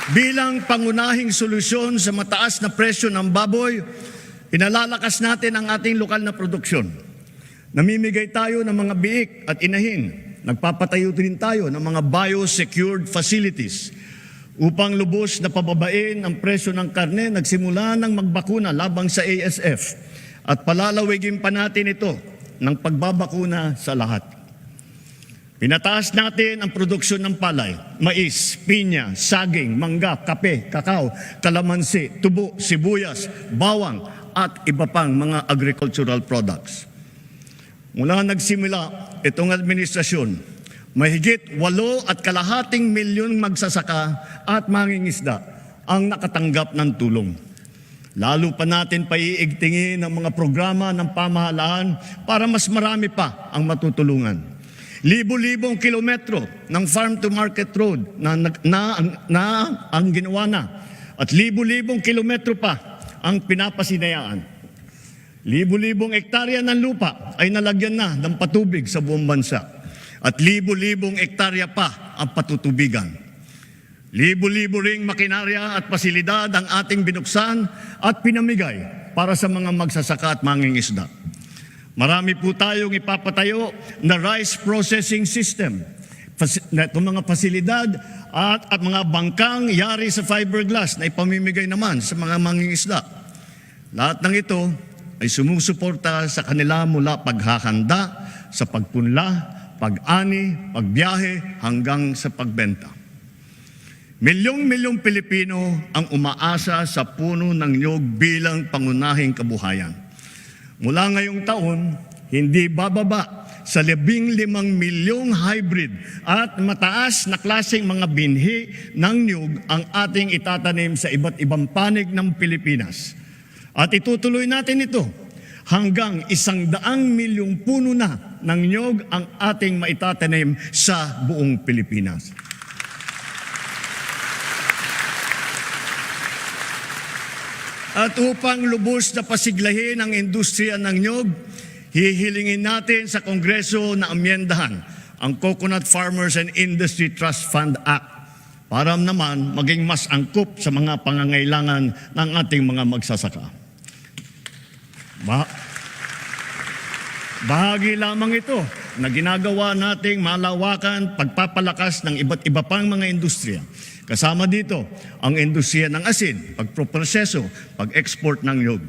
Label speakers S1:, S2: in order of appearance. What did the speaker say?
S1: Bilang pangunahing solusyon sa mataas na presyo ng baboy, pinalalakas natin ang ating lokal na produksyon. Namimigay tayo ng mga biik at inahin. Nagpapatayo din tayo ng mga biosecured facilities upang lubos na pababain ang presyo ng karne. Nagsimula ng magbakuna labang sa ASF at palalawigin pa natin ito ng pagbabakuna sa lahat. Pinataas natin ang produksyon ng palay, mais, pinya, saging, mangga, kape, kakao, kalamansi, tubo, sibuyas, bawang at iba pang mga agricultural products. Mula nagsimula itong administrasyon, mahigit 8.5 milyong magsasaka at mangingisda ang nakatanggap ng tulong. Lalo pa natin paiigtingin ang mga programa ng pamahalaan para mas marami pa ang matutulungan. Libo-libong kilometro ng farm-to-market road na ang ginawa na at libo-libong kilometro pa ang pinapasinayaan. Libo-libong ektarya ng lupa ay nalagyan na ng patubig sa buong bansa at libo-libong ektarya pa ang patutubigan. Libo-libo ring makinarya at pasilidad ang ating binuksan at pinamigay para sa mga magsasaka at mangingisda. Marami po tayong ipapatayo na rice processing system. Itong mga pasilidad at mga bangkang yari sa fiberglass na ipamimigay naman sa mga mangingisda. Lahat ng ito ay sumusuporta sa kanila mula paghahanda, sa pagpunla, pag-ani, pagbiyahe hanggang sa pagbenta. Milyong-milyong Pilipino ang umaasa sa puno ng niyog bilang pangunahing kabuhayan. Mula ngayong taon, hindi bababa sa 15 milyong hybrid at mataas na klaseng mga binhi ng niyog ang ating itatanim sa iba't ibang panig ng Pilipinas. At itutuloy natin ito hanggang 100 milyong puno na ng niyog ang ating maitatanim sa buong Pilipinas. At upang lubos na pasiglahin ang industriya ng niyog, hihilingin natin sa Kongreso na amyendahan ang Coconut Farmers and Industry Trust Fund Act para naman maging mas angkop sa mga pangangailangan ng ating mga magsasaka. Bahagi lamang ito na ginagawa nating malawakan pagpapalakas ng iba't iba pang mga industriya. Kasama dito ang industriya ng asin, pagproproseso, pag-export ng niyog.